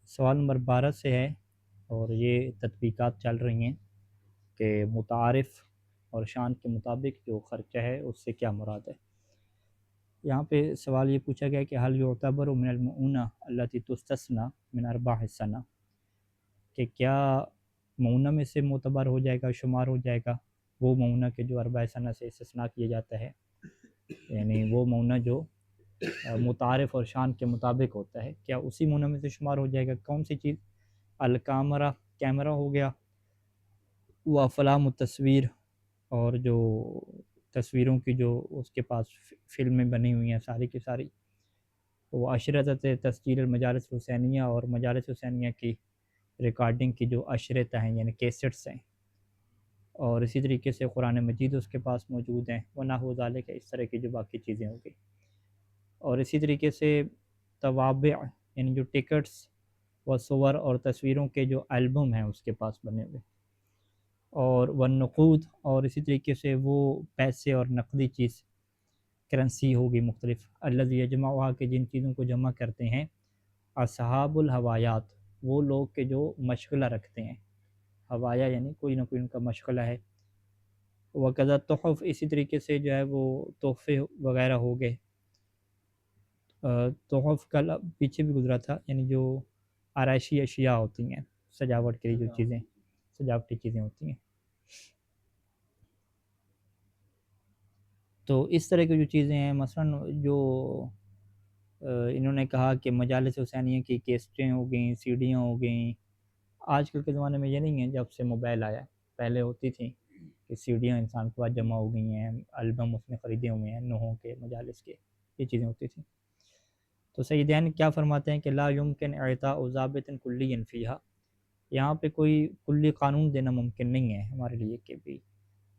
سوال نمبر 12 سے ہے، اور یہ تطبیقات چل رہی ہیں کہ متعارف اور شان کے مطابق جو خرچہ ہے اس سے کیا مراد ہے۔ یہاں پہ سوال یہ پوچھا گیا کہ حل یعتبر من المعونہ التی تستثنی من ارباح السنہ، کہ کیا معونہ میں سے معتبر ہو جائے گا، شمار ہو جائے گا وہ معونہ کے جو ارباح سنہ سے استثناء کیا جاتا ہے، یعنی وہ معونہ جو متعارف اور شان کے مطابق ہوتا ہے، کیا اسی معونہ میں سے شمار ہو جائے گا؟ کون سی چیز؟ الکامرہ، کیمرہ ہو گیا، و افلام التصویر، اور جو تصویروں کی جو اس کے پاس فلمیں بنی ہوئی ہیں ساری کی ساری، وہ اشرطۃ تسجیل المجالس الحسینیہ، اور مجالس حسینیہ کی ریکارڈنگ کی جو اشرطہ ہیں یعنی کیسٹس ہیں، اور اسی طریقے سے قرآن مجید اس کے پاس موجود ہیں، ونحو ذالک، اس طرح کی جو باقی چیزیں ہوں گی، اور اسی طریقے سے توابع یعنی جو ٹکٹس و صور اور تصویروں کے جو البم ہیں اس کے پاس بنے ہوئے، اور والنقود، اور اسی طریقے سے وہ پیسے اور نقدی چیز، کرنسی ہوگی مختلف، الذی یجمعها، کہ جن چیزوں کو جمع کرتے ہیں اصحاب الہوایات، وہ لوگ کے جو مشغلہ رکھتے ہیں، ہوایا یعنی کوئی نہ کوئی ان کا مشغلہ ہے، وکذا تحف، اسی طریقے سے جو ہے وہ تحفے وغیرہ ہو گئے، تحف کا پیچھے بھی گزرا تھا، یعنی جو آرائشی اشیاء ہوتی ہیں، سجاوٹ کے لیے جو چیزیں، سجاوٹی چیزیں ہوتی ہیں، تو اس طرح کی جو چیزیں ہیں، مثلا جو انہوں نے کہا کہ مجالس حسینیہ کی کیسٹیں ہو گئیں، سیڈیاں ہو گئیں، آج کل کے زمانے میں یہ نہیں ہے، جب سے موبائل آیا ہے، پہلے ہوتی تھیں کہ سیڈیاں انسان کے پاس جمع ہو گئی ہیں، البم اس نے خریدے ہوئے ہیں نوحوں کے، مجالس کے، یہ چیزیں ہوتی تھیں۔ تو سیدین کیا فرماتے ہیں کہ لا یمکن اعطاء ضابط کلی فیہا، یہاں پہ کوئی کلی قانون دینا ممکن نہیں ہے ہمارے لیے کہ بھی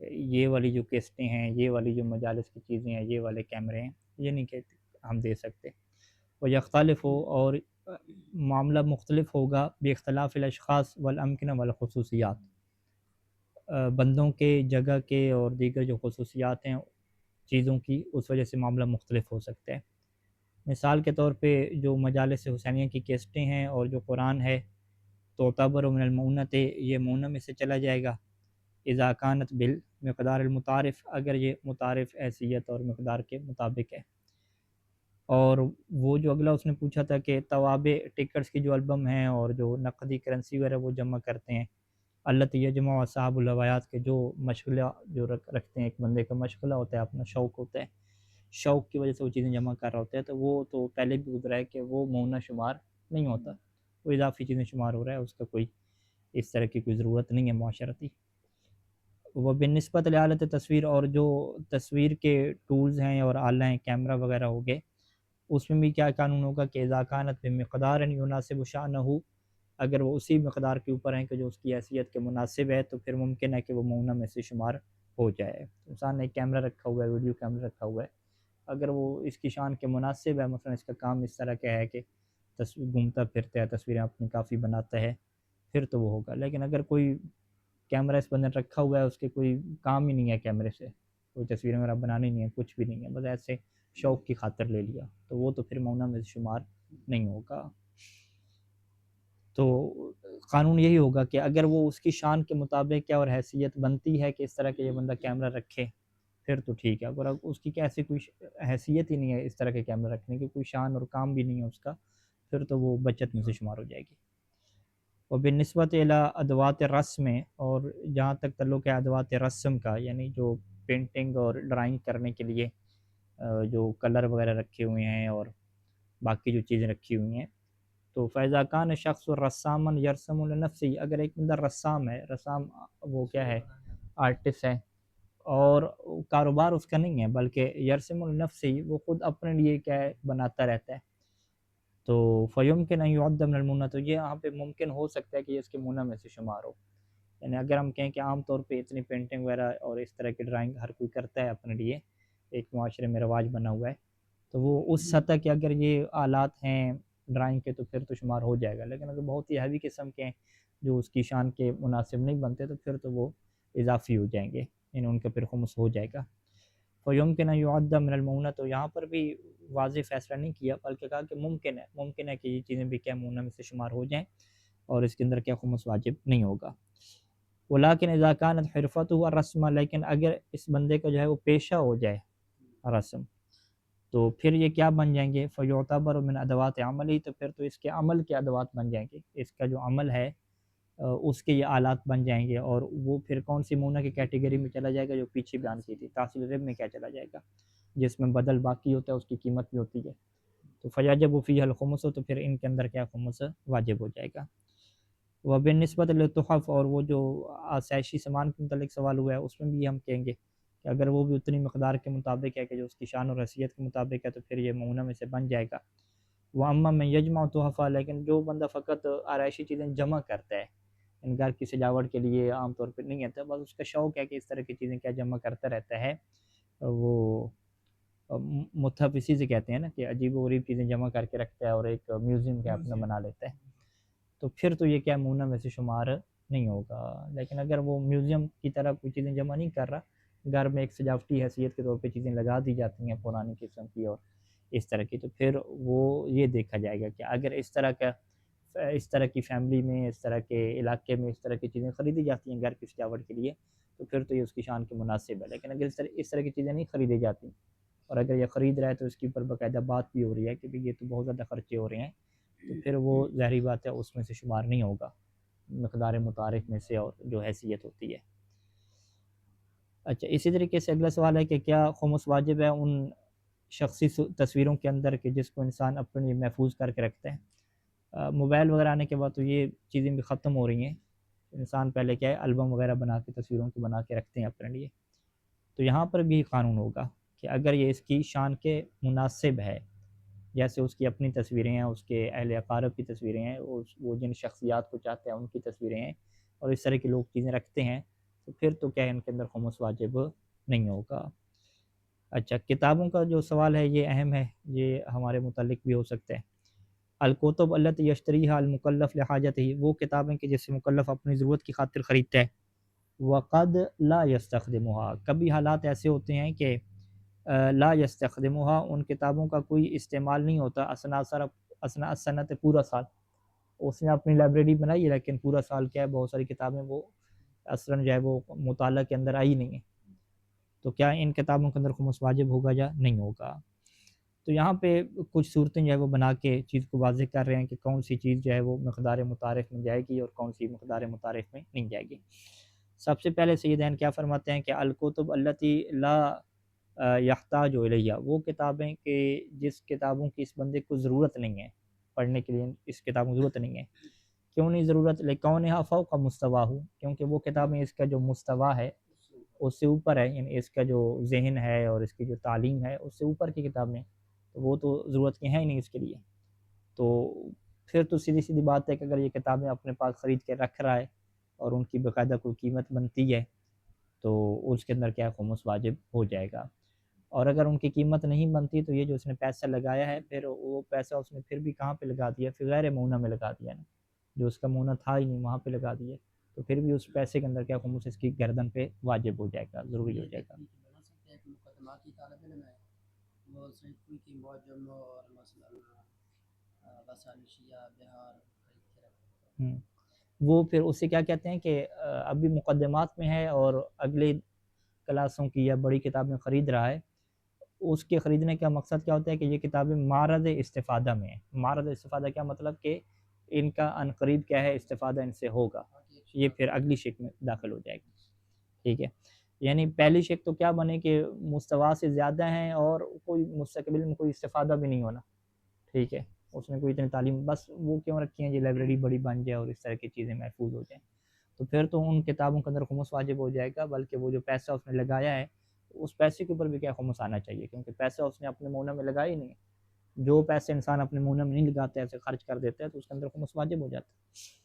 یہ والی جو کیسٹیں ہیں، یہ والی جو مجالس کی چیزیں ہیں، یہ والے کیمرے ہیں، یہ نہیں کہ ہم دے سکتے۔ وہ یختلف ہو، اور معاملہ مختلف ہوگا، باختلاف الاشخاص والامکنہ والخصوصیات، بندوں کے، جگہ کے، اور دیگر جو خصوصیات ہیں چیزوں کی، اس وجہ سے معاملہ مختلف ہو سکتا ہے۔ مثال کے طور پہ جو مجالس حسینیہ کی کیسٹیں ہیں اور جو قرآن ہے، تعتبر من المعونۃ، یہ معونہ میں سے چلا جائے گا، اذا کانت بالمقدار المتعارف، اگر یہ متعارف حیثیت اور مقدار کے مطابق ہے۔ اور وہ جو اگلا اس نے پوچھا تھا کہ توابع، ٹکٹس کی جو البم ہیں اور جو نقدی کرنسی وغیرہ وہ جمع کرتے ہیں، التی یجمع اصحاب الہوایات، کے جو مشغلہ جو رکھتے ہیں، ایک بندے کا مشغلہ ہوتا ہے، اپنا شوق ہوتا ہے، شوق کی وجہ سے وہ چیزیں جمع کر رہا ہوتا ہے، تو وہ تو پہلے بھی گزرا ہے کہ وہ معونہ شمار نہیں ہوتا، وہ اضافی چیزیں شمار ہو رہا ہے، اس کا کوئی اس طرح کی کوئی ضرورت نہیں ہے معاشرتی۔ وہ بنسبت لآلت تصویر، اور جو تصویر کے ٹولز ہیں اور آلہ ہیں، کیمرہ وغیرہ ہو گئے، اس میں بھی کیا قانون ہوگا کہ اذا کانت بمقدار یناسب شأنہ، اگر وہ اسی مقدار کے اوپر ہیں کہ جو اس کی حیثیت کے مناسب ہے، تو پھر ممکن ہے کہ وہ معونہ میں سے شمار ہو جائے۔ انسان نے ایک کیمرہ رکھا ہوا ہے، ویڈیو کیمرہ رکھا ہوا ہے، اگر وہ اس کی شان کے مناسب ہے، مثلا اس کا کام اس طرح کا ہے کہ گھومتا پھرتا ہے، تصویریں اپنی کافی بناتا ہے، پھر تو وہ ہوگا۔ لیکن اگر کوئی کیمرہ اس بندے نے رکھا ہوا ہے، اس کے کوئی کام ہی نہیں ہے کیمرے سے، کوئی تصویریں وغیرہ بنانی نہیں ہے، کچھ بھی نہیں ہے، بس ایسے شوق کی خاطر لے لیا، تو وہ تو پھر معونہ میں شمار نہیں ہوگا۔ تو قانون یہی ہوگا کہ اگر وہ اس کی شان کے مطابق ہے اور حیثیت بنتی ہے کہ اس طرح کے یہ بندہ کیمرہ رکھے، پھر تو ٹھیک ہے۔ اگر اس کی ایسی کوئی حیثیت ہی نہیں ہے اس طرح کے کیمرہ رکھنے کی، کوئی شان اور کام بھی نہیں ہے اس کا، پھر تو وہ بچت میں سے شمار ہو جائے گی۔ اور بالنسبت الی ادوات رسم، اور جہاں تک تعلق ہے ادوات رسم کا، یعنی جو پینٹنگ اور ڈرائنگ کرنے کے لیے جو کلر وغیرہ رکھے ہوئے ہیں اور باقی جو چیزیں رکھی ہوئی ہیں، تو فیضا کان شخص رسامن یرسم لنفسی، اگر ایک بندہ رسام ہے، رسام وہ کیا ہے، آرٹسٹ ہے، اور کاروبار اس کا نہیں ہے بلکہ یرسم لنفسی، وہ خود اپنے لیے کیا ہے، بناتا رہتا ہے، تو فیمکن ان یعد من المنہ، تو یہ یہاں پہ ممکن ہو سکتا ہے کہ یہ اس کے منہ میں سے شمار ہو۔ یعنی اگر ہم کہیں کہ عام طور پہ اتنی پینٹنگ وغیرہ اور اس طرح کی ڈرائنگ ہر کوئی کرتا ہے اپنے لیے، ایک معاشرے میں رواج بنا ہوا ہے، تو وہ اس سطح کے اگر یہ آلات ہیں ڈرائنگ کے، تو پھر تو شمار ہو جائے گا۔ لیکن اگر بہت ہی ہیوی قسم کے ہیں جو اس کی شان کے مناسب نہیں بنتے، تو پھر تو وہ اضافی ہو جائیں گے، یعنی ان کا پھر خمس ہو جائے گا۔ فیمکن ان یعد من المؤونہ، تو یہاں پر بھی واضح فیصلہ نہیں کیا بلکہ کہا کہ ممکن ہے کہ یہ چیزیں بھی کیا مؤونہ میں سے شمار ہو جائیں اور اس کے اندر کیا خمس واجب نہیں ہوگا۔ ولیکن اذا کانت حرفته الرسم، لیکن اگر اس بندے کا جو ہے وہ پیشہ ہو جائے رسم، تو پھر یہ کیا بن جائیں گے؟ فیعتبر من ادوات عملی، تو پھر تو اس کے عمل کے ادوات بن جائیں گے، اس کا جو عمل ہے اس کے یہ آلات بن جائیں گے، اور وہ پھر کون سی مونہ کی کیٹیگری میں چلا جائے گا جو پیچھے بیان کی تھی، تحصیل رب میں کیا چلا جائے گا، جس میں بدل باقی ہوتا ہے اس کی قیمت بھی ہوتی ہے۔ تو فیجب فیہ الخمس، تو پھر ان کے اندر کیا خمس واجب ہو جائے گا۔ وبالنسبت للتحف، اور وہ جو آسائشی سامان کے متعلق سوال ہوا ہے اس میں بھی ہم کہیں گے کہ اگر وہ بھی اتنی مقدار کے مطابق ہے کہ جو اس کی شان اور حیثیت کے مطابق ہے تو پھر یہ مؤونہ میں سے بن جائے گا۔ وَأَمَّا مَن يَجْمَعُ تُحَفَ، لیکن جو بندہ فقط آرائشی چیزیں جمع کرتا ہے، ان گھر کی سجاوٹ کے لیے عام طور پہ نہیں آتا، بس اس کا شوق ہے کہ اس طرح کی چیزیں کیا جمع کرتا رہتا ہے، وہ متحف اسی سے کہتے ہیں نا کہ عجیب و غریب چیزیں جمع کر کے رکھتا ہے اور ایک میوزیم کا اپنا بنا لیتا ہے، تو پھر تو یہ کیا مؤونہ میں سے شمار نہیں ہوگا۔ لیکن اگر وہ میوزیم کی طرح کوئی چیزیں جمع نہیں کر رہا، گھر میں ایک سجاوٹی حیثیت کے طور پہ چیزیں لگا دی جاتی ہیں پرانی قسم کی اور اس طرح کی، تو پھر وہ یہ دیکھا جائے گا کہ اگر اس طرح کی فیملی میں، اس طرح کے علاقے میں اس طرح کی چیزیں خریدی جاتی ہیں گھر کی سجاوٹ کے لیے، تو پھر تو یہ اس کی شان کے مناسب ہے۔ لیکن اگر اس طرح کی چیزیں نہیں خریدی جاتی اور اگر یہ خرید رہا ہے تو اس کے اوپر باقاعدہ بات بھی ہو رہی ہے کہ یہ تو بہت زیادہ خرچے ہو رہے ہیں، تو پھر وہ ظاہری بات ہے اس میں سے شمار نہیں ہوگا مقدار متعارف میں سے اور جو حیثیت ہوتی ہے۔ اچھا، اسی طریقے سے اگلا سوال ہے کہ کیا خمس واجب ہے ان شخصی تصویروں کے اندر کہ جس کو انسان اپنے محفوظ کر کے رکھتا ہے؟ موبائل وغیرہ آنے کے بعد تو یہ چیزیں بھی ختم ہو رہی ہیں، انسان پہلے کیا ہے البم وغیرہ بنا کے تصویروں کی بنا کے رکھتے ہیں اپنے لیے، تو یہاں پر بھی قانون ہوگا کہ اگر یہ اس کی شان کے مناسب ہے، جیسے اس کی اپنی تصویریں ہیں، اس کے اہل اقارب کی تصویریں ہیں، وہ جن شخصیات کو چاہتے ہیں ان کی تصویریں ہیں، اور اس طرح کے لوگ چیزیں رکھتے ہیں، تو پھر تو کیا ان کے اندر خمس واجب نہیں ہوگا۔ اچھا، کتابوں کا جو سوال ہے یہ اہم ہے، یہ ہمارے متعلق بھی ہو سکتا ہے۔ الکتب التی یشتریھا المکلف لحاجتہ، وہ کتابیں کہ جسے مکلف اپنی ضرورت کی خاطر خریدتا ہے۔ وقد لا یستخدمھا، کبھی حالات ایسے ہوتے ہیں کہ لا یستخدمھا، ان کتابوں کا کوئی استعمال نہیں ہوتا اثناء السنۃ، پورا سال اس نے اپنی لائبریری بنائی ہے لیکن پورا سال کیا ہے بہت ساری کتابیں وہ اثراً جو ہے وہ مطالعہ کے اندر آئی نہیں ہیں، تو کیا ان کتابوں کے اندر خمس واجب ہوگا یا نہیں ہوگا؟ تو یہاں پہ کچھ صورتیں جو ہے وہ بنا کے چیز کو واضح کر رہے ہیں کہ کون سی چیز جو ہے وہ مقدار متعارف میں جائے گی اور کون سی مقدار متعارف میں نہیں جائے گی۔ سب سے پہلے سیدین کیا فرماتے ہیں کہ الکتب التی لا یحتاج الیہ، وہ کتابیں کہ جس کتابوں کی اس بندے کو ضرورت نہیں ہے پڑھنے کے لیے، اس کتابوں کی ضرورت نہیں ہے۔ کیوں نہیں ضرورت؟ لکونھا فوق مستواہ، کیونکہ وہ کتابیں اس کا جو مستوا ہے اس سے اوپر ہے، یعنی اس کا جو ذہن ہے اور اس کی جو تعلیم ہے اس سے اوپر کی کتابیں، تو وہ تو ضرورت کی ہیں ہی نہیں اس کے لیے، تو پھر تو سیدھی بات ہے کہ اگر یہ کتابیں اپنے پاس خرید کے رکھ رہا ہے اور ان کی باقاعدہ کوئی قیمت بنتی ہے تو اس کے اندر کیا خمس واجب ہو جائے گا، اور اگر ان کی قیمت نہیں بنتی تو یہ جو اس نے پیسہ لگایا ہے پھر وہ پیسہ اس نے پھر بھی کہاں پہ لگا دیا؟ پھر غیر مؤونہ میں لگا دیا نا، جو اس کا مؤونہ تھا ہی نہیں وہاں پہ لگا دیا، تو پھر بھی اس پیسے کے اندر کیا خمس اس کی گردن پہ واجب ہو جائے گا، ضروری ہو جائے گا۔ وہ پھر اسے کیا کہتے ہیں کہ ابھی مقدمات میں ہے اور اگلے کلاسوں کی یا بڑی کتابیں خرید رہا ہے، اس کے خریدنے کا مقصد کیا ہوتا ہے کہ یہ کتابیں معرض استفادہ میں ہیں۔ معرض استفادہ کیا مطلب کہ ان کا عنقریب کیا ہے استفادہ ان سے ہوگا، یہ پھر اگلی شک میں داخل ہو جائے گا، ٹھیک ہے۔ یعنی پہلی شک تو کیا بنے کہ مستوا سے زیادہ ہیں اور کوئی مستقبل میں کوئی استفادہ بھی نہیں ہونا، ٹھیک ہے، اس میں کوئی اتنی تعلیم، بس وہ کیوں رکھی ہیں یہ لائبریری بڑی بن جائے اور اس طرح کی چیزیں محفوظ ہو جائیں، تو پھر تو ان کتابوں کے اندر خمس واجب ہو جائے گا، بلکہ وہ جو پیسہ اس نے لگایا ہے اس پیسے کے اوپر بھی کیا خمس آنا چاہیے، کیونکہ پیسہ اس نے اپنے مؤونہ میں لگایا ہی نہیں ہے، جو پیسے انسان اپنے مؤونہ میں نہیں لگاتا ہے ایسے خرچ کر دیتا ہے تو اس کے اندر خمس واجب ہو جاتا ہے۔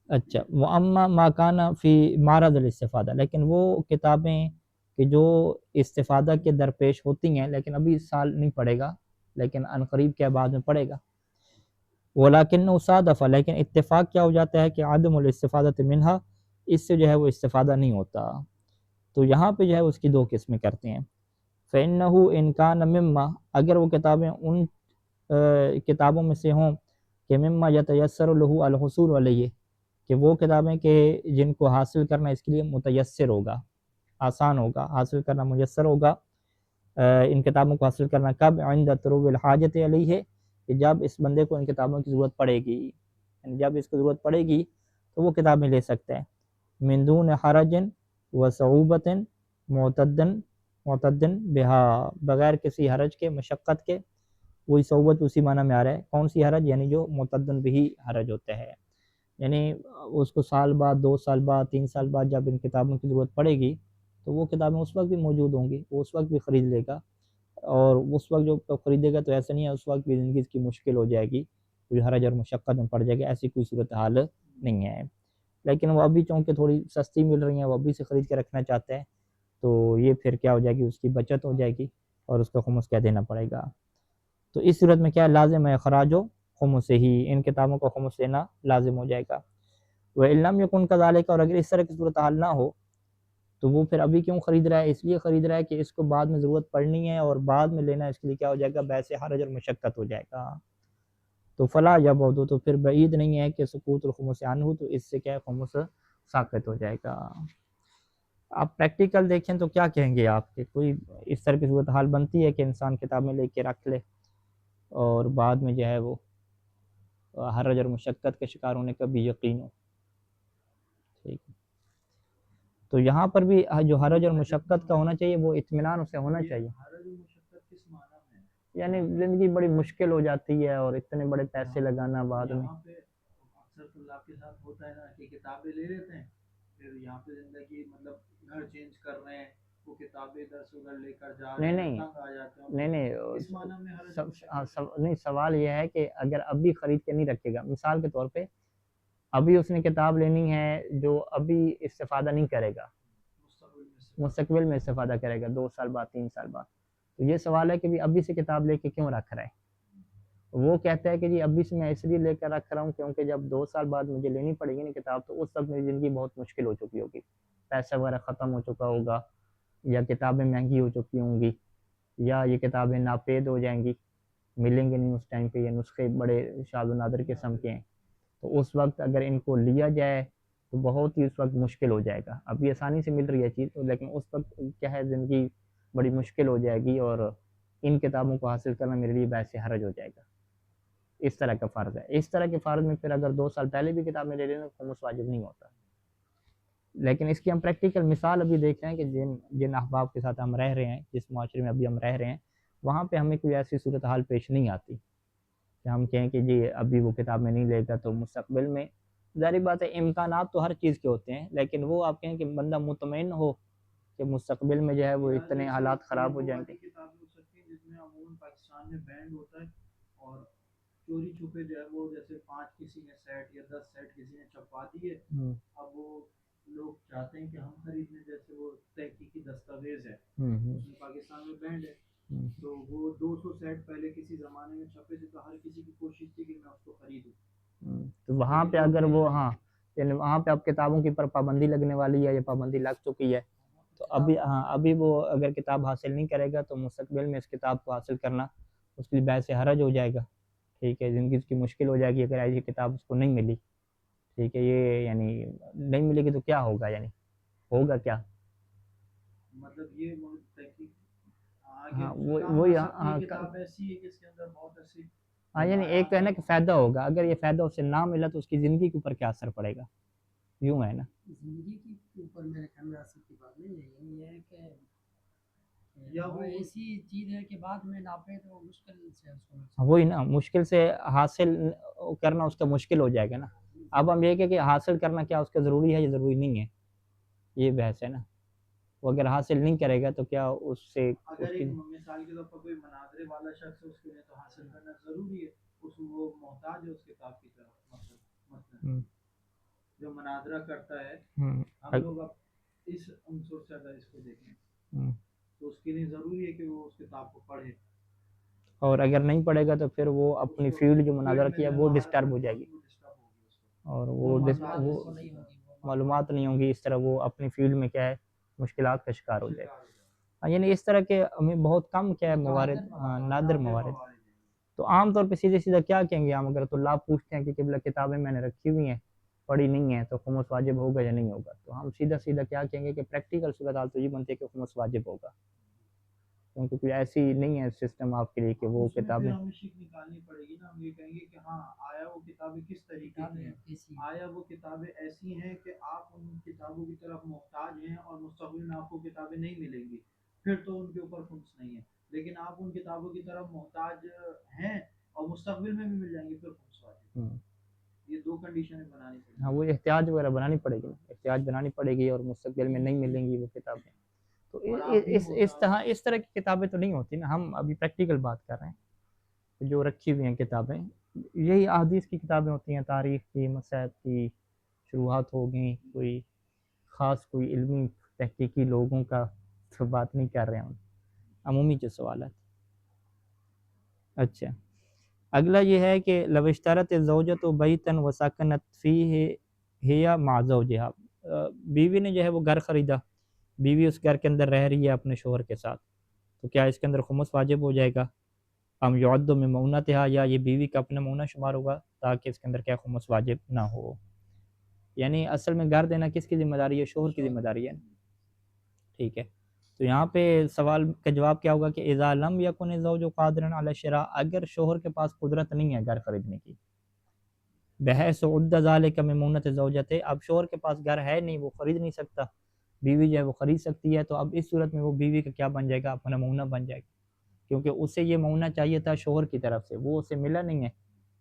اچھا، وَأَمَّا مَا كَانَ فِي مَعْرَضِ الِاسْتِفَادَہ، لیکن وہ کتابیں کہ جو استفادہ کے درپیش ہوتی ہیں لیکن ابھی سال نہیں پڑے گا لیکن عنقریب کے بعد میں پڑے گا، وَلَكِنَّهُ صَادَفَ، لیکن اتفاق کیا ہو جاتا ہے کہ عدم الاستفادۃ منہا، اس سے جو ہے وہ استفادہ نہیں ہوتا، تو یہاں پہ جو ہے اس کی دو قسمیں کرتے ہیں. فَإِنَّهُ إِنْ كَانَ مِمَّا، اگر وہ کتابیں ان کتابوں میں سے ہوں کہ مما یتیسر لہ الحصول علیہ، کہ وہ کتابیں کہ جن کو حاصل کرنا اس کے لیے متیسر ہوگا، آسان ہوگا، حاصل کرنا میسر ہوگا. ان کتابوں کو حاصل کرنا کب؟ عند طروء الحاجت علیہ، کہ جب اس بندے کو ان کتابوں کی ضرورت پڑے گی، یعنی جب اس کو ضرورت پڑے گی تو وہ کتابیں لے سکتے ہیں. من دون حرج و صعوبت معتدن بہا، بغیر کسی حرج کے، مشقت کے. وہی صعوبت اسی معنی میں آ رہا ہے. کون سی حرج؟ یعنی جو معتدن بھی حرج ہوتا ہے، یعنی اس کو سال بعد، 2 سال بعد، 3 سال بعد جب ان کتابوں کی ضرورت پڑے گی تو وہ کتابیں اس وقت بھی موجود ہوں گی، وہ اس وقت بھی خرید لے گا. اور اس وقت جو خریدے گا تو ایسا نہیں ہے اس وقت بھی زندگی اس کی مشکل ہو جائے گی، کوئی حرج اور مشقت میں پڑ جائے گا، ایسی کوئی صورتحال نہیں ہے. لیکن وہ ابھی چونکہ تھوڑی سستی مل رہی ہیں، وہ ابھی سے خرید کے رکھنا چاہتے ہیں، تو یہ پھر کیا ہو جائے گی، اس کی بچت ہو جائے گی اور اس کا خمس کیا دینا پڑے گا. تو اس صورت میں کیا لازم ہے؟ اخراج و خمس ہی، ان کتابوں کو خمس دینا لازم ہو جائے گا. وَإِن لَمْ يَكُنْ كَذَلِكَ، اور اگر اس طرح کی صورتحال نہ ہو تو وہ پھر ابھی کیوں خرید رہا ہے؟ اس لیے خرید رہا ہے کہ اس کو بعد میں ضرورت پڑنی ہے، اور بعد میں لینا اس کے لیے کیا ہو جائے گا؟ باعث حرج اور مشقت ہو جائے گا. تو فلا یبعد، تو پھر بعید نہیں ہے کہ سقوط الخمس عنہ، تو اس سے کیا ہے؟ خمس ساقط ہو جائے گا. آپ پریکٹیکل دیکھیں تو کیا کہیں گے آپ، کہ کوئی اس طرح کی صورتحال بنتی ہے کہ انسان کتابیں لے کے رکھ لے اور بعد میں جو ہے وہ حرج اور مشقت کے شکار ہونے کا بھی یقین ہو؟ ٹھیک ہے. تو یہاں پر بھی جو حرج اور مشقت کا ہونا چاہیے وہ اطمینان سے ہونا چاہیے. یعنی زندگی بڑی مشکل ہو جاتی ہے اور اتنے بڑے پیسے لگانا بعد میں. اکثر طلاب کے ساتھ ہوتا ہے نا کہ کتابیں لے لیتے ہیں، پھر یہاں پہ زندگی مطلب گھر چینج کر رہے ہیں، وہ کتابیں ادھر سے ادھر لے کر جا رہے ہیں، تنگ آ جاتے ہیں. نہیں اس معنی میں نہیں، سوال یہ ہے کہ اگر ابھی خرید کے نہیں رکھے گا، مثال کے طور پہ ابھی اس نے کتاب لینی ہے جو ابھی استفادہ نہیں کرے گا، مستقبل میں استفادہ کرے گا 2 سال بعد، 3 سال بعد، تو یہ سوال ہے کہ ابھی سے کتاب لے کے کیوں رکھ رہا ہے؟ وہ کہتا ہے کہ جی ابھی سے میں اس لیے لے کر رکھ رہا ہوں کیونکہ جب 2 سال بعد مجھے لینی پڑے گی نا کتاب، تو اس وقت میری زندگی بہت مشکل ہو چکی ہوگی، پیسہ وغیرہ ختم ہو چکا ہوگا، یا کتابیں مہنگی ہو چکی ہوں گی، یا یہ کتابیں ناپید ہو جائیں گی، ملیں گے نہیں اس ٹائم پہ، یہ نسخے بڑے شاذ و نادر قسم کے ہیں. تو اس وقت اگر ان کو لیا جائے تو بہت ہی اس وقت مشکل ہو جائے گا. ابھی آسانی سے مل رہی ہے چیز، لیکن اس وقت کیا ہے، زندگی بڑی مشکل ہو جائے گی اور ان کتابوں کو حاصل کرنا میرے لیے باعث حرج ہو جائے گا. اس طرح کا فرض ہے. اس طرح کے فرض میں پھر اگر 2 سال پہلے بھی کتابیں لے لینا تو خمس واجب نہیں ہوتا. لیکن اس کی ہم پریکٹیکل مثال ابھی دیکھ رہے ہیں کہ جن احباب کے ساتھ ہم رہ رہے ہیں، جس معاشرے میں ابھی ہم رہ رہے ہیں، وہاں پہ ہمیں کوئی ایسی صورتحال پیش نہیں آتی کہ ہم کہیں کہ جی ابھی وہ کتاب میں نہیں لے گا تو مستقبل میں. ظاہر بات ہے امکانات تو ہر چیز کے ہوتے ہیں، لیکن وہ آپ کہیں کہ بندہ مطمئن ہو کہ مستقبل میں جو ہے وہ اتنے حالات خراب ہو جائیں گے. کتابیں ہو سکتی ہیں جس میں عموماً پاکستان میں بینڈ ہوتا ہے، اور چوری چھپے جو ہے وہ جیسے 5 کسی نے سیٹ یا 10 سیٹ کسی نے چھپوا دیے، اب وہ لوگ چاہتے ہیں کہ ہم خرید لیں، جیسے وہ تحقیقی دستاویز ہے، اس میں پاکستان میں بینڈ ہے، تو وہ 200 سیٹ پہلے کسی زمانے میں چھپے تھے، تو ہر کسی کی کوشش تھی کہ میں اس کو خریدوں. تو وہاں پہ اگر وہ یعنی وہاں پہ اب کتابوں کی پر پابندی لگنے والی ہے یا پابندی لگ چکی ہے، تو ابھی وہ اگر کتاب حاصل نہیں کرے گا تو مستقبل میں اس کتاب کو حاصل کرنا اس کے باعث حرج ہو جائے گا. ٹھیک ہے، زندگی اس کی مشکل ہو جائے گی اگر ایسی کتاب اس کو نہیں ملی. ٹھیک ہے، یہ یعنی نہیں ملے گی تو کیا ہوگا، یعنی ہوگا کیا؟ مطلب یہ یعنی ایک کہنا کہ فائدہ ہوگا، اگر یہ فائدہ اسے نہ ملا تو اس کی زندگی کے اوپر کیا اثر پڑے گا؟ یوں ہے نا، زندگی کے اوپر میرے خیال میں اثر کی بات نہیں ہے، یہ ہے کہ یا وہ ایسی چیز ہے کہ بعد میں ناپے تو مشکل سے اس کو، وہی نا، مشکل سے حاصل کرنا اس کا مشکل ہو جائے گا نا. اب ہم یہ کہ حاصل کرنا کیا اس کا ضروری ہے یا ضروری نہیں ہے، یہ بحث ہے نا. وہ اگر حاصل نہیں کرے گا تو کیا اس سے، اگر ایک مثال کے طور پر کوئی مناظرے والا شخص ہے، اس کے لیے تو حاصل کرنا ضروری ہے، وہ محتاج ہے اس کتاب کی طرف. مثلا جو مناظرہ کرتا ہے، ہم لوگ اب اس عنصر سے اگر اس کو دیکھیں تو اس کے لیے ضروری ہے کہ وہ اس کتاب کو پڑھے، اور اگر نہیں پڑھے گا تو پھر وہ اپنی فیلڈ جو مناظرہ کیا وہ ڈسٹرب ہو جائے گی، اور وہ معلومات نہیں ہوں گی، اس طرح وہ اپنی فیلڈ میں کیا ہے مشکلات کا شکار ہو جائے گا. یعنی اس طرح کے ہمیں بہت کم کیا ہے موارد، نادر موارد. تو عام طور پہ سیدھے سیدھا کیا کہیں گے ہم اگر طلاب پوچھتے ہیں کہ قبلہ کتابیں میں نے رکھی ہوئی ہیں پڑھی نہیں ہیں تو خمس واجب ہوگا یا نہیں ہوگا، تو ہم سیدھا سیدھا کیا کہیں گے کہ پریکٹیکل صورتحال تو یہ بنتی ہے کہ خمس واجب ہوگا، کیونکہ کوئی ایسی نہیں ہے سسٹم آپ کے لیے کہ وہ کتابیں ہمیں شک نکالنی پڑے گی نا. ہم یہ کہیں گے کہ ہاں آیا وہ کتابیں کس طریقے کی ہیں، آیا وہ کتابیں ایسی ہیں کہ آپ ان کتابوں کی طرف محتاج ہیں اور مستقبل میں آپ کو کتابیں نہیں ملیں گی، پھر تو ان کے اوپر خمس نہیں ہے. لیکن آپ ان کتابوں کی طرف محتاج ہیں اور مستقبل میں بھی مل جائیں گی، پھر خمس واجب. یہ دو کنڈیشنیں بنانی پڑیں گی. ہاں وہ احتیاط وغیرہ بنانی پڑے گی، احتیاط بنانی پڑے گی، اور مستقبل میں نہیں ملیں گی وہ کتابیں. تو اس طرح کی کتابیں تو نہیں ہوتی نا. ہم ابھی پریکٹیکل بات کر رہے ہیں جو رکھی ہوئی ہیں کتابیں، یہی احادیث کی کتابیں ہوتی ہیں، تاریخ کی، مصائب کی شروحات ہو گئیں، کوئی خاص کوئی علمی تحقیقی لوگوں کا تو بات نہیں کر رہے ہیں، عمومی جو سوالات. اچھا اگلا یہ ہے کہ لو اشترت الزوجۃ بیتا وسکنت فیہ ہی مع زوجہا، بیوی نے جو ہے وہ گھر خریدا، بیوی اس گھر کے اندر رہ رہی ہے اپنے شوہر کے ساتھ، تو کیا اس کے اندر خمس واجب ہو جائے گا؟ ام یعد من مؤنتہا، یا یہ بیوی کا اپنا مؤنہ شمار ہوگا تاکہ اس کے اندر کیا خمس واجب نہ ہو. یعنی اصل میں گھر دینا کس کی ذمہ داری ہے؟ شوہر کی ذمہ داری ہے. ٹھیک ہے، تو یہاں پہ سوال کا جواب کیا ہوگا کہ اذا لم یکن الزوج قادرا علی الشراء، اگر شوہر کے پاس قدرت نہیں ہے گھر خریدنے کی، بحیث عد ذلک من مؤنۃ الزوجۃ، اب شوہر کے پاس گھر ہے نہیں، وہ خرید نہیں سکتا، بیوی جو ہے وہ خرید سکتی ہے، تو اب اس صورت میں وہ بیوی کا کیا بن جائے گا؟ اپنا مؤنہ بن جائے گا، کیونکہ اسے یہ مؤنہ چاہیے تھا شوہر کی طرف سے، وہ اسے ملا نہیں ہے.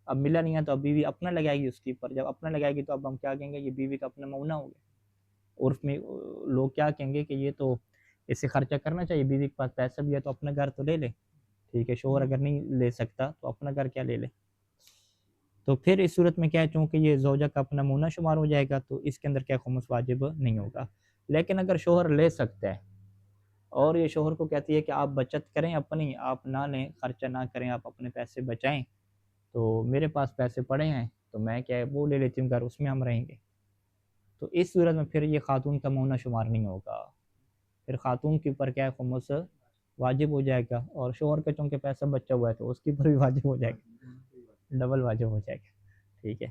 اب ملا نہیں ہے تو اب بیوی اپنا لگائے گی اس کے اوپر، جب اپنا لگائے گی تو اب ہم کیا کہیں گے؟ یہ بیوی کا اپنا مؤنہ ہو گیا. عرف میں لوگ کیا کہیں گے کہ یہ تو اس سے خرچہ کرنا چاہیے، بیوی کے پاس پیسہ بھی ہے تو اپنا گھر تو لے لے. ٹھیک ہے، شوہر اگر نہیں لے سکتا تو اپنا گھر کیا لے لے. تو پھر اس صورت میں کیا ہے، چونکہ یہ زوجہ کا اپنا مؤنہ شمار ہو جائے گا تو اس کے اندر کیا خمس واجب نہیں ہوگا. لیکن اگر شوہر لے سکتا ہے اور یہ شوہر کو کہتی ہے کہ آپ بچت کریں اپنی، آپ نہ لیں، خرچہ نہ کریں، آپ اپنے پیسے بچائیں، تو میرے پاس پیسے پڑے ہیں تو میں کیا ہے وہ لے لیتی ہوں گھر، اس میں ہم رہیں گے، تو اس صورت میں پھر یہ خاتون کا مؤنہ شمار نہیں ہوگا، پھر خاتون کے اوپر کیا ہے خمس واجب ہو جائے گا، اور شوہر کا چونکہ پیسہ بچا ہوا ہے تو اس کے اوپر بھی واجب ہو جائے گا، ڈبل واجب ہو جائے گا. ٹھیک ہے،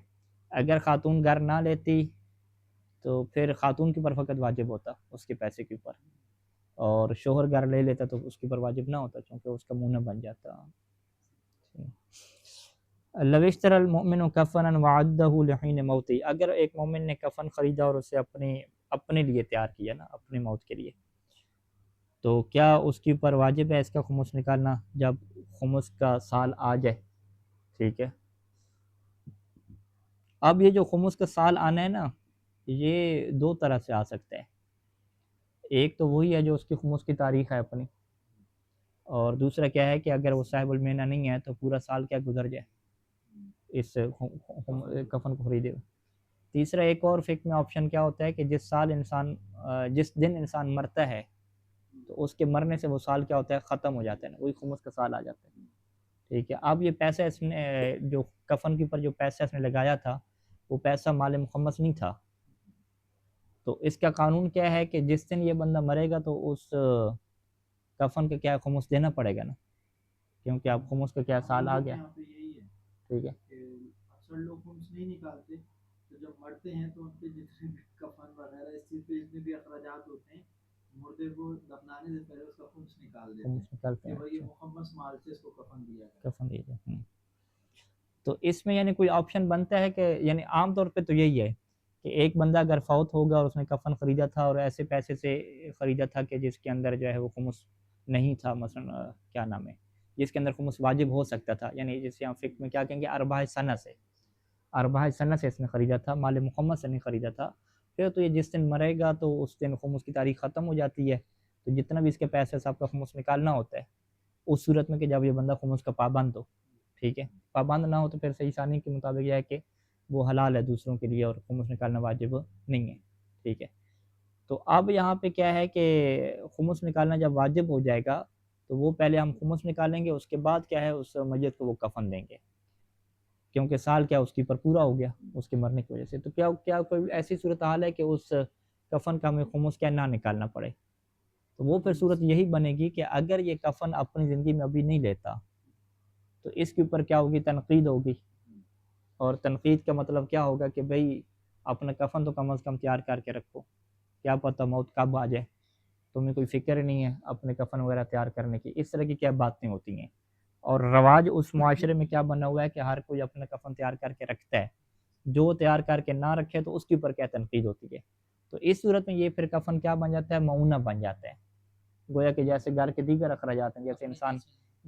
اگر خاتون گھر نہ لیتی تو پھر خاتون کے اوپر فقط واجب ہوتا اس کے پیسے کے اوپر، اور شوہر گھر لے لیتا تو اس کے اوپر واجب نہ ہوتا چونکہ اس کا مؤنہ بن جاتا. لو اشترى المؤمن کفنا وعده لحین موتی، اگر ایک مومن نے کفن خریدا اور اسے اپنے لیے تیار کیا نا، اپنے موت کے لیے، تو کیا اس کے اوپر واجب ہے اس کا خمس نکالنا جب خمس کا سال آ جائے؟ ٹھیک ہے، اب یہ جو خمس کا سال آنا ہے نا، یہ دو طرح سے آ سکتا ہے. ایک تو وہی ہے جو اس کی خمس کی تاریخ ہے اپنی، اور دوسرا کیا ہے کہ اگر وہ صاحب المینہ نہیں ہے تو پورا سال کیا گزر جائے اس کفن کو خریدے ہوئے. تیسرا ایک اور فقہ میں آپشن کیا ہوتا ہے کہ جس دن انسان مرتا ہے تو اس کے مرنے سے وہ سال کیا ہوتا ہے؟ ختم ہو جاتا ہے نا، وہی خمس کا سال آ جاتا ہے. ٹھیک ہے، اب یہ پیسہ اس نے جو کفن کے اوپر جو پیسہ اس نے لگایا تھا وہ پیسہ مال مخمس نہیں تھا، تو اس کا قانون کیا ہے کہ جس دن یہ بندہ مرے گا تو اس کفن کا کیا خمس دینا پڑے گا نا، کیونکہ اب خمس کا کیا سال آ گیا. ٹھیک ہے، اکثر لوگ خمس نہیں نکالتے، تو جب مرتے ہیں تو ان کے جتنے بھی کفن وغیرہ اس چیز پہ جتنے بھی اخراجات ہوتے ہیں، مردے کو دفنانے سے پہلے اس کا خمس نکال دیتے ہیں کہ بھائی یہ مخمس مال سے اس کو کفن دیا جائے. تو اس میں یعنی کوئی آپشن بنتا ہے کہ یعنی عام طور پہ تو یہی ہے کہ ایک بندہ اگر فوت ہوگا اور اس نے کفن خریدا تھا اور ایسے پیسے سے خریدا تھا کہ جس کے اندر جو ہے وہ خمس نہیں تھا، مثلا کیا نام ہے، جس کے اندر خمس واجب ہو سکتا تھا، یعنی جسے ہم فقہ میں کیا کہیں گے ارباح سنہ سے اس نے خریدا تھا، مال مخمس سے نہیں خریدا تھا، پھر تو یہ جس دن مرے گا تو اس دن خمس کی تاریخ ختم ہو جاتی ہے، تو جتنا بھی اس کے پیسے صاحب کا خمس نکالنا ہوتا ہے اس صورت میں کہ جب یہ بندہ خمس کا پابند ہو. ٹھیک ہے، پابند نہ ہو تو پھر صحیح ثانی کے مطابق یہ ہے کہ وہ حلال ہے دوسروں کے لیے اور خمس نکالنا واجب نہیں ہے. ٹھیک ہے، تو اب یہاں پہ کیا ہے کہ خمس نکالنا جب واجب ہو جائے گا تو وہ پہلے ہم خمس نکالیں گے، اس کے بعد کیا ہے اس میت کو وہ کفن دیں گے، کیونکہ سال کیا اس کے اوپر پورا ہو گیا اس کے مرنے کی وجہ سے. تو کیا کوئی ایسی صورتحال ہے کہ اس کفن کا ہمیں خمس کیا نہ نکالنا پڑے. تو وہ پھر صورت یہی بنے گی کہ اگر یہ کفن اپنی زندگی میں ابھی نہیں لیتا تو اس کے اوپر کیا ہوگی؟ تنقید ہوگی. اور تنقید کا مطلب کیا ہوگا کہ بھئی اپنا کفن تو کم از کم تیار کر کے رکھو، کیا پتہ موت کب آ جائے، تمہیں کوئی فکر نہیں ہے اپنے کفن وغیرہ تیار کرنے کی. اس طرح کی کیا باتیں ہوتی ہیں. اور رواج اس معاشرے میں کیا بنا ہوا ہے کہ ہر کوئی اپنا کفن تیار کر کے رکھتا ہے، جو تیار کر کے نہ رکھے تو اس کے اوپر کیا تنقید ہوتی ہے. تو اس صورت میں یہ پھر کفن کیا بن جاتا ہے؟ معونہ بن جاتا ہے. گویا کہ جیسے گھر کے دیگر اخراجات ہیں، جیسے انسان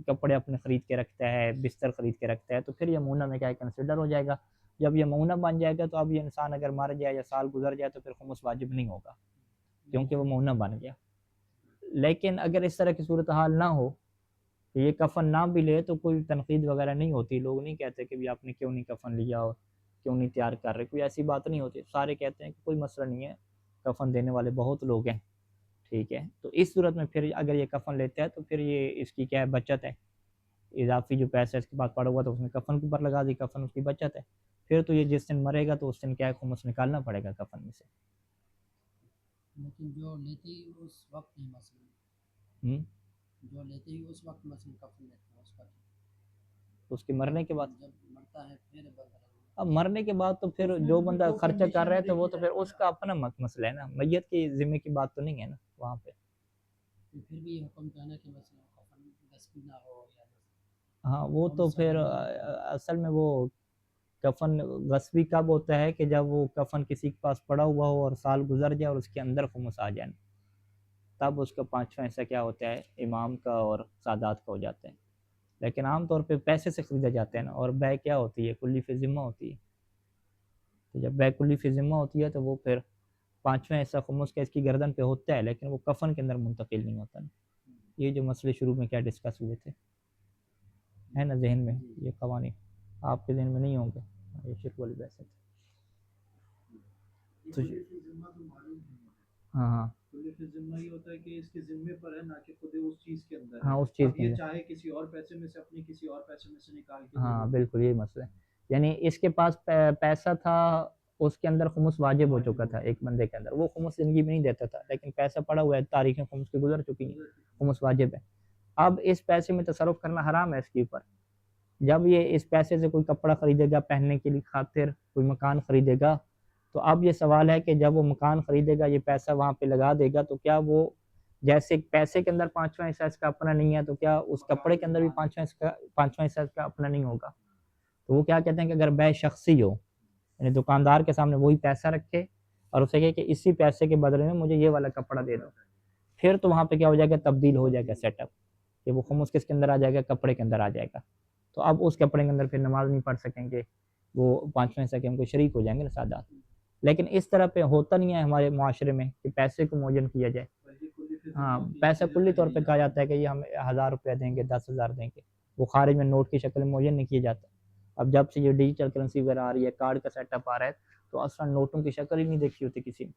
کپڑے اپنے خرید کے رکھتا ہے، بستر خرید کے رکھتا ہے، تو پھر یہ معونہ میں کیا کنسیڈر ہو جائے گا. جب یہ معونہ بن جائے گا تو اب یہ انسان اگر مر جائے یا سال گزر جائے تو پھر خمس واجب نہیں ہوگا، کیونکہ وہ معونہ بن گیا. لیکن اگر اس طرح کی صورتحال نہ ہو کہ یہ کفن نہ بھی لے تو کوئی تنقید وغیرہ نہیں ہوتی. لوگ نہیں کہتے کہ بھی آپ نے کیوں نہیں کفن لیا اور کیوں نہیں تیار کر رہے، کوئی ایسی بات نہیں ہوتی. سارے کہتے ہیں کہ کوئی مسئلہ نہیں ہے، کفن دینے والے بہت لوگ ہیں، ٹھیک ہے. تو اس صورت میں پھر اگر یہ کفن لیتا ہے تو پھر یہ اس کی کیا ہے؟ بچت ہے. اضافی جو پیسہ اس کے پاس پڑا ہوا تو اس نے کفن کے اوپر لگا دی، کفن اس کی بچت ہے. پھر تو یہ جس دن مرے گا تو اس دن کیا ہے؟ خمس نکالنا پڑے گا کفن میں سے. لیکن جو لیتے ہی اس وقت نہیں مسئلہ، جو لیتے ہی اس وقت مثلا کفن لیتے ہیں اس کا اس کے مرنے کے بعد، جب مرتا ہے پھر اب مرنے کے بعد تو پھر جو بندہ خرچہ کر رہا ہے تو وہ تو پھر اس کا اپنا مسئلہ ہے نا، میت کی ذمہ کی بات تو نہیں ہے نا وہاں پہ. پھر بھی حکم کہنا کہ مثلا کفن غصبی نہ ہو یا ہاں وہ تو پھر اصل میں وہ کفن غصبی کب ہوتا ہے کہ جب وہ کفن کسی کے پاس پڑا ہوا ہو اور سال گزر جائے اور اس کے اندر خمس آ جائے، تب اس کا 5واں حصہ کیا ہوتا ہے؟ امام کا اور سادات کا ہو جاتا ہے. لیکن عام طور پہ پیسے سے خریدا جاتا ہے نا، اور بے کیا ہوتی ہے؟ کلی فی ذمہ ہوتی ہے. تو جب بے کلی فی ذمہ ہوتی ہے تو وہ پھر 5واں حصہ خمس کا اس کی گردن پہ ہوتا ہے، لیکن وہ کفن کے اندر منتقل نہیں ہوتا نا. یہ جو مسئلے شروع میں کیا ڈسکس ہوئے تھے ہے نا ذہن میں، یہ قوانین آپ کے ذہن میں نہیں ہوں گے. یہ شرک والی بحث ہے. ہاں ہاں ذمہ یہ ہوتا ہے کہ اس کے ذمے پر ہے، نہ کہ خود اس چیز کے اندر. ہاں اس چیز کے یہ اندر، چاہے کسی اور پیسے میں سے اپنی کسی اور پیسے میں سے نکال کے. ہاں بالکل یہی مسئلہ ہے. یعنی اس کے پاس پیسہ تھا، اس کے اندر خمس واجب ہو چکا تھا ایک بندے کے اندر، وہ خمس زندگی میں نہیں دیتا تھا، لیکن پیسہ پڑا ہوا ہے، تاریخیں خمس کی گزر چکی ہیں، خمس واجب ہے. اب اس پیسے میں تصرف کرنا حرام ہے اس کے اوپر. جب یہ اس پیسے سے کوئی کپڑا خریدے گا پہننے کے لیے خاطر، کوئی مکان خریدے گا، تو اب یہ سوال ہے کہ جب وہ مکان خریدے گا، یہ پیسہ وہاں پہ لگا دے گا، تو کیا وہ جیسے پیسے کے اندر 5واں حصہ اس کا اپنا نہیں ہے، تو کیا اس کپڑے کے اندر بھی 5واں حصہ اس کا اپنا نہیں ہوگا؟ تو وہ کیا کہتے ہیں کہ اگر بے شخصی ہو، یعنی دکاندار کے سامنے وہی پیسہ رکھے اور اسے کہے کہ اسی پیسے کے بدلے میں مجھے یہ والا کپڑا دے دو، پھر تو وہاں پہ کیا ہو جائے گا؟ تبدیل ہو جائے گا سیٹ اپ، کہ وہ خمس کس کے اندر آ جائے گا؟ کپڑے کے اندر آ جائے گا. تو اب اس کپڑے کے اندر پھر نماز نہیں پڑھ سکیں گے، وہ 5واں حصہ کے ہم کو شریک ہو جائیں گے نا سادات. لیکن اس طرح پہ ہوتا نہیں ہے ہمارے معاشرے میں کہ پیسے کو موجن کیا جائے. ہاں پیسہ کلی طور پہ کہا جاتا ہے کہ یہ ہم 1000 روپیہ دیں گے، 10,000 دیں گے، وہ خارج میں نوٹ کی شکل میں موجن نہیں کیا جاتا. اب جب سے یہ ڈیجیٹل کرنسی وغیرہ آ رہی ہے، کارڈ کا سیٹ اپ آ رہا ہے، تو اصلا نوٹوں کی شکل ہی نہیں دیکھی ہوتی کسی نے.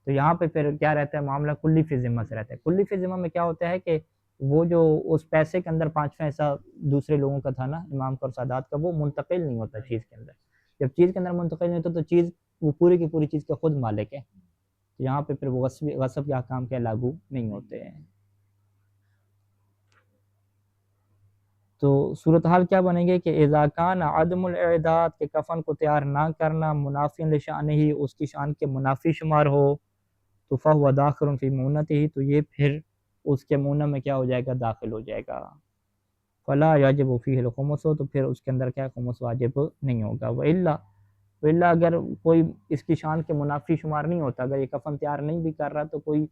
تو یہاں پہ پھر کیا رہتا ہے؟ معاملہ کلی فی ذمہ سے رہتا ہے. کلی فی ذمہ میں کیا ہوتا ہے کہ وہ جو اس پیسے کے اندر 5واں حصہ دوسرے لوگوں کا تھا نا، امام کا اور سادات کا، وہ منتقل نہیں ہوتا چیز کے اندر. جب چیز کے اندر منتقل نہیں ہوتا تو چیز وہ پوری کی پوری چیز کا خود مالک ہے. تو یہاں پہ پھر وہ غصب کے احکام کیا لاگو نہیں ہوتے ہیں. تو صورتحال کیا بنے گی کہ اذا کان عدم الاعداد کے کفن کو تیار نہ کرنا منافی لشان ہی، اس کی شان کے منافی شمار ہو، تو فہو داخل فی مونتہ، تو یہ پھر اس کے مونہ میں کیا ہو جائے گا؟ داخل ہو جائے گا. فلا یجب فیہ الخمس، ہو تو پھر اس کے اندر کیا خمس واجب نہیں ہوگا. وإلا اگر کوئی اس کی شان کے منافی شمار نہیں ہوتا، اگر یہ کفن تیار نہیں بھی کر رہا تو کوئی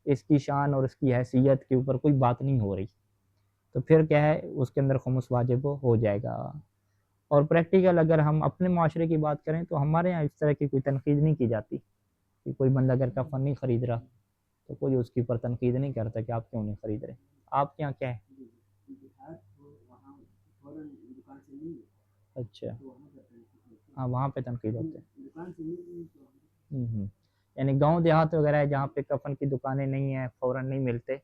اس کی شان اور اس کی حیثیت کے اوپر کوئی بات نہیں ہو رہی، تو پھر کیا ہے؟ اس کے اندر خمس واجب ہو جائے گا. اور پریکٹیکل اگر ہم اپنے معاشرے کی بات کریں تو ہمارے یہاں اس طرح کی کوئی تنقید نہیں کی جاتی کہ کوئی بندہ اگر کفن نہیں خرید رہا تو کوئی اس کے اوپر تنقید نہیں کرتا کہ آپ کیوں نہیں خرید رہے. آپ کے یہاں کیا ہے؟ اچھا ہاں وہاں پہ تنقید ہوتے ہیں. یعنی گاؤں دیہات وغیرہ ہے جہاں پہ کفن کی دکانیں نہیں ہیں، فوراً نہیں ملتے.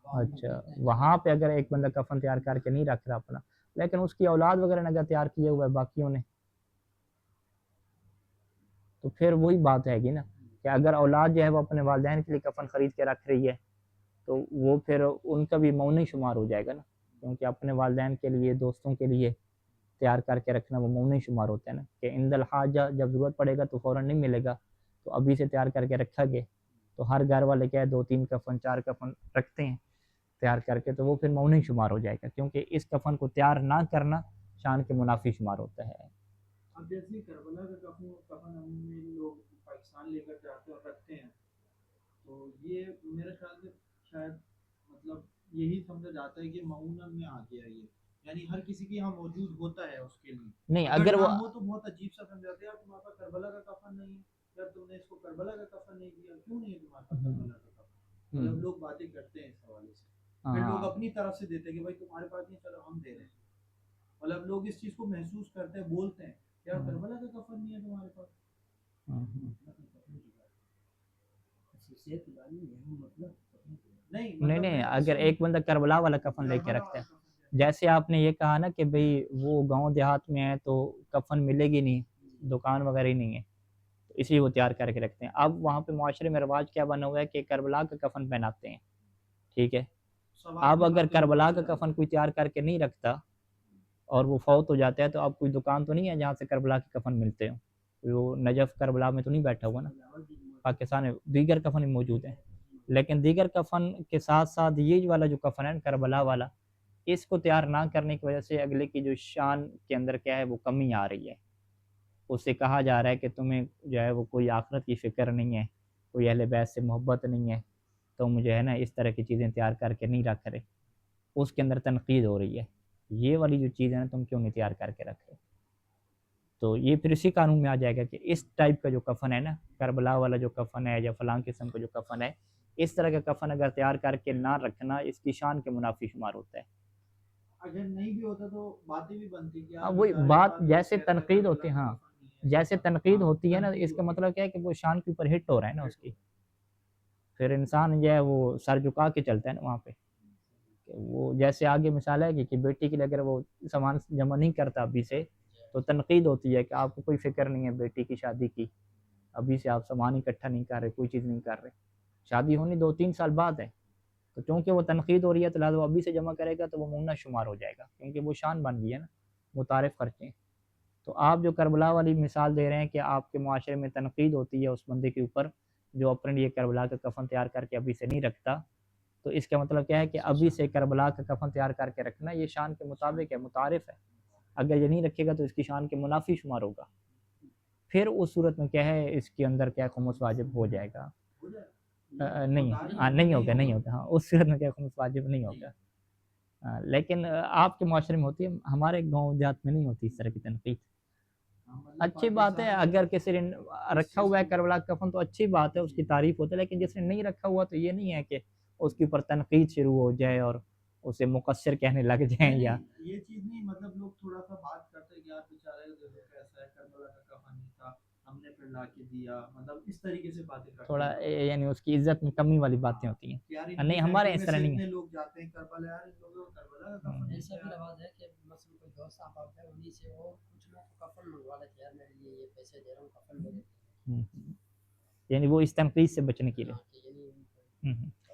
اچھا وہاں پہ اگر ایک بندہ کفن تیار کر کے نہیں رکھ رہا اپنا، لیکن اس کی اولاد وغیرہ نے اگر تیار کیا ہوا ہے باقیوں نے، تو پھر وہی بات ہے گی نا کہ اگر اولاد جو ہے وہ اپنے والدین کے لیے کفن خرید کے رکھ رہی ہے تو وہ پھر ان کا بھی مونی شمار ہو جائے گا نا، کیونکہ اپنے والدین کے لیے، دوستوں کے لیے تیار کر کے رکھنا وہ مونی شمار ہوتا ہے نا، کہ عند الحاجہ جب ضرورت پڑے گا تو فوراً نہیں ملے گا، تو ابھی سے تیار کر کے رکھا گیا. تو ہر گھر والے کیا ہے 2-3 کفن 4 کفن رکھتے ہیں تیار کر کے، تو وہ پھر مونی شمار ہو جائے گا، کیونکہ اس کفن کو تیار نہ کرنا شان کے منافی شمار ہوتا ہے. اب جیسے کربلا کا کفن ہم لوگ پاکستان لے کر جاتے ہیں اور رکھتے ہیں، تو یہ میرے خیال سے شاید مطلب یہی سمجھا جاتا ہے کہ معونن میں آ گیا یہ، یعنی ہر کسی کے یہاں موجود ہوتا ہے اس کے لیے. نہیں اگر اگر نہ وہ ہو تو بہت عجیب سا سمجھاتے ہیں، تمہارے پاس کربلا کا کفن نہیں ہے، یا تم نے اس کو کربلا کا کفن نہیں دیا، کیوں نہیں ہے تمہارے پاس کربلا کا کفن؟ مطلب لوگ باتیں کرتے ہیں اس حوالے سے، پھر لوگ اپنی طرف سے دیتے ہیں کہ بھائی تمہارے پاس نہیں، چلو ہم دے رہے ہیں. مطلب لوگ اس چیز کو محسوس کرتے ہیں، بولتے ہیں یار کربلا کا کفن نہیں ہے تمہارے پاس. نہیں اگر ایک بندہ کربلا والا کفن لے کے رکھتا ہے، جیسے آپ نے یہ کہا نا کہ بھئی وہ گاؤں دیہات میں ہے تو کفن ملے گی نہیں، دکان وغیرہ ہی نہیں ہے، تو اس لیے وہ تیار کر کے رکھتے ہیں. اب وہاں پہ معاشرے میں رواج کیا بنا ہوا ہے کہ کربلا کا کفن پہناتے ہیں، ٹھیک ہے. اب اگر کربلا کا کفن کوئی تیار کر کے نہیں رکھتا اور وہ فوت ہو جاتا ہے، تو اب کوئی دکان تو نہیں ہے جہاں سے کربلا کے کفن ملتے ہوں، وہ نجف کربلا میں تو نہیں بیٹھا ہوا نا، پاکستان میں دیگر کفن بھی موجود ہیں. لیکن دیگر کفن کے ساتھ ساتھ یہ والا جو کفن ہے کربلا والا، اس کو تیار نہ کرنے کی وجہ سے اگلے کی جو شان کے اندر کیا ہے وہ کمی آ رہی ہے. اس سے کہا جا رہا ہے کہ تمہیں جو ہے وہ کوئی آخرت کی فکر نہیں ہے، کوئی اہل بیت سے محبت نہیں ہے، تم جو ہے نا اس طرح کی چیزیں تیار کر کے نہیں رکھ رہے. اس کے اندر تنقید ہو رہی ہے، یہ والی جو چیز ہے نا تم کیوں نہیں تیار کر کے رکھ رہے. تو یہ پھر اسی قانون میں آ جائے گا کہ اس ٹائپ کا جو کفن ہے نا، کربلا والا جو کفن ہے یا فلاں قسم کا جو کفن ہے، اس طرح کا کفن اگر تیار کر کے نہ رکھنا اس کی شان کے منافی شمار ہوتا ہے. اگر نہیں بھی ہوتا تو باتیں بھی بنتی کہ وہی بات جیسے تنقید ہوتی ہے، ہاں جیسے تنقید ہوتی ہے نا، اس کا مطلب کیا ہے کہ وہ شان کے اوپر ہٹ ہو رہا ہے نا اس کی، پھر انسان جو ہے وہ سر جھکا کے چلتا ہے نا وہاں پہ. وہ جیسے آگے مثال ہے کہ بیٹی کے لیے اگر وہ سامان جمع نہیں کرتا ابھی سے تو تنقید ہوتی ہے کہ آپ کو کوئی فکر نہیں ہے بیٹی کی شادی کی، ابھی سے آپ سامان اکٹھا نہیں کر رہے، کوئی چیز نہیں کر رہے، شادی ہونی 2-3 سال بعد ہے. تو چونکہ وہ تنقید ہو رہی ہے تو لہٰذا وہ ابھی سے جمع کرے گا تو وہ مونہ شمار ہو جائے گا، کیونکہ وہ شان بن گئی ہے نا، متعارف خرچے. تو آپ جو کربلا والی مثال دے رہے ہیں کہ آپ کے معاشرے میں تنقید ہوتی ہے اس بندے کے اوپر جو اپنے لیے کربلا کا کفن تیار کر کے ابھی سے نہیں رکھتا، تو اس کا مطلب کیا ہے کہ ابھی سے کربلا کا کفن تیار کر کے رکھنا یہ شان کے مطابق ہے، متعارف ہے. اگر یہ نہیں رکھے گا تو اس کی شان کے منافی شمار ہوگا، پھر اس صورت میں کیا ہے اس کے اندر کیا خمس واجب ہو جائے گا. نہیں ہوگا ہاں اس صورت میں کیا خمس واجب نہیں ہوگا. لیکن آپ کے معاشرے میں ہوتی ہے، ہمارے گاؤں دیہات میں نہیں ہوتی اس طرح کی تنقید. اچھی بات ہے اگر کسی نے رکھا ہوا ہے کربلا کا کفن تو اچھی بات ہے، اس کی تعریف ہوتی ہے، لیکن جس نے نہیں رکھا ہوا تو یہ نہیں ہے کہ اس کے اوپر تنقید شروع ہو جائے اور اسے مقصر کہنے لگ جائیں. یا یہ چیز نہیں، مطلب لوگ تھوڑا سا بات کرتے ہیں کہ یار بیچارے دیکھو کیسا ہے، کربلا کا کفن نہیں تھا ہم نے پھر لا کے دیا، مطلب اس طریقے سے باتیں کرتے ہیں تھوڑا یعنی اس کی عزت میں کمی والی باتیں ہوتی ہیں. نہیں ہمارے اس طرح نہیں ہے. لوگ جاتے ہیں کربلا، یار ان لوگوں کو کربلا کا کفن ایسا بھی رواج ہے کہ مثلا کوئی دوست آپ آتے ہیں انہیں سے وہ کچھ نہ کفن منگوا لیتے ہیں، یار میرے لیے یہ پیسے دے رہا ہوں کفن میرے، یعنی وہ اس تنقید سے بچنے کے لیے.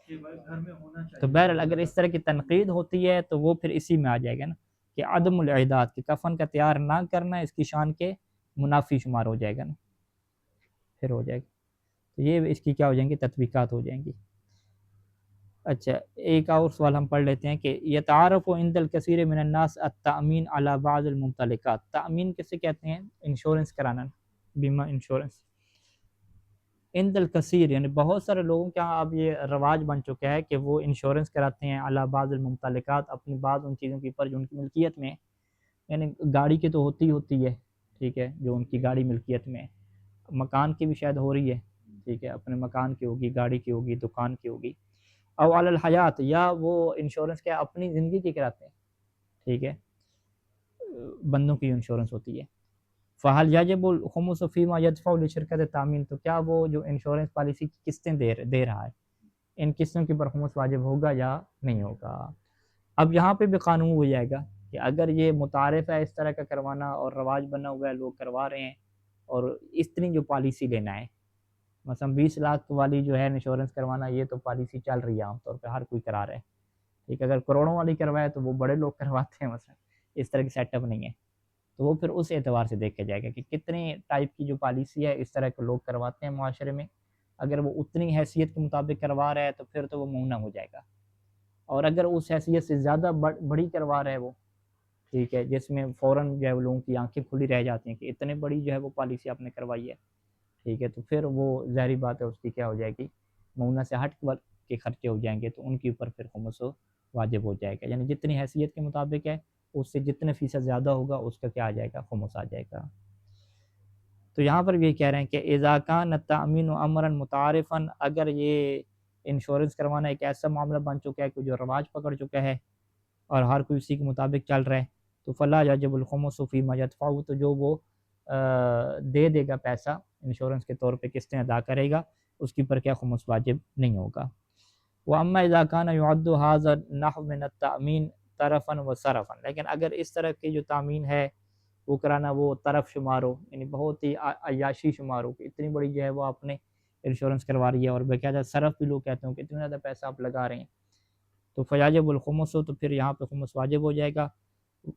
گھر میں ہونا چاہیے. تو بہرحال اگر اس طرح کی تنقید ہوتی ہے تو وہ پھر اسی میں آ جائے گا نا کہ عدم الاعداد کہ کفن کا تیار نہ کرنا اس کی شان کے منافی شمار ہو جائے گا نا، پھر ہو جائے گا. تو یہ اس کی کیا ہو جائیں گی تطبیقات ہو جائیں گی. اچھا ایک اور سوال ہم پڑھ لیتے ہیں کہ یتعارف عند الکثیر من الناس التأمین علی بعض الممتلکات. تأمین کسے کہتے ہیں؟ انشورنس کرانا، بیمہ انشورنس. عند الکثیر یعنی بہت سارے لوگوں کے یہاں اب یہ رواج بن چکا ہے کہ وہ انشورنس کراتے ہیں علی بعض الممتلکات، اپنی بعض ان چیزوں کے اوپر جو ان کی ملکیت میں، یعنی گاڑی کی تو ہوتی ہے، ٹھیک ہے، جو ان کی گاڑی ملکیت میں، مکان کی بھی شاید ہو رہی ہے، ٹھیک ہے، اپنے مکان کی ہوگی، گاڑی کی ہوگی، دکان کی ہوگی. او علی الحیات، یا وہ انشورنس کیا اپنی زندگی کی کراتے ہیں، ٹھیک ہے، بندوں کی انشورنس ہوتی ہے. فہل یجب الخمس فیما یدفع لشرکت تامین، تو کیا وہ جو انشورنس پالیسی کی قسطیں دے رہا ہے ان قسطوں کے اوپر خمس واجب ہوگا یا نہیں ہوگا؟ اب یہاں پہ بھی قانون ہو جائے گا کہ اگر یہ متعارف ہے اس طرح کا کروانا اور رواج بنا ہوا ہے، لوگ کروا رہے ہیں، اور اتنی جو پالیسی لینا ہے مثلا 20 لاکھ والی جو ہے انشورنس کروانا، یہ تو پالیسی چل رہی ہے عام طور پہ، ہر کوئی کرا رہا ہے، ٹھیک ہے. اگر کروڑوں والی کروائے تو وہ بڑے لوگ کرواتے ہیں، مثلا اس طرح کی سیٹ اپ نہیں ہے. تو وہ پھر اس اعتبار سے دیکھا جائے گا کہ کتنے ٹائپ کی جو پالیسی ہے اس طرح کے لوگ کرواتے ہیں معاشرے میں. اگر وہ اتنی حیثیت کے مطابق کروا رہا ہے تو پھر تو وہ ممنوع ہو جائے گا. اور اگر اس حیثیت سے زیادہ بڑی کروا رہا ہے وہ، ٹھیک ہے، جس میں فوراً جو ہے وہ لوگوں کی آنکھیں کھلی رہ جاتی ہیں کہ اتنے بڑی جو ہے وہ پالیسی آپ نے کروائی ہے، ٹھیک ہے، تو پھر وہ ظاہری بات ہے اس کی کیا ہو جائے گی، ممنوع سے ہٹ کے خرچے ہو جائیں گے، تو ان کے اوپر پھر خمس واجب ہو جائے گا. یعنی جتنی حیثیت کے مطابق ہے اس سے جتنے فیصد زیادہ ہوگا اس کا کیا آ جائے گا، خمس آ جائے گا. تو یہاں پر بھی یہ کہہ رہے ہیں کہ اذا کان التأمین امرا متعارفا، اگر یہ انشورنس کروانا ایک ایسا معاملہ بن چکا ہے کہ جو رواج پکڑ چکا ہے اور ہر کوئی اسی کے مطابق چل رہا ہے، تو فلا یجب الخمس فیما یدفع، تو جو وہ دے دے گا پیسہ انشورنس کے طور پہ، قسطیں ادا کرے گا، اس کے اوپر کیا خمس واجب نہیں ہوگا. واما اذا کان يعد هذا النحو من التأمین طرفا وصرفا، لیکن اگر اس طرح کی جو تامین ہے وہ کرانا وہ طرف شمار ہو، یعنی بہت ہی عیاشی شمار ہو کہ اتنی بڑی جو ہے وہ آپ نے انشورنس کروا رہی ہے، اور باقاعدہ صرف بھی لوگ کہتے ہیں کہ اتنا زیادہ پیسہ آپ لگا رہے ہیں، تو فیاجب الخمس ہو، تو پھر یہاں پہ خمس واجب ہو جائے گا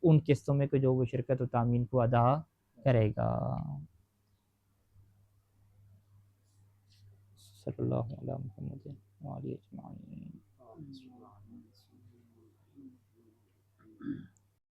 ان قسطوں میں کہ جو وہ شرکت و تامین کو ادا کرے گا. صلی اللہ علیہ محمد وعلیہ اجمعین.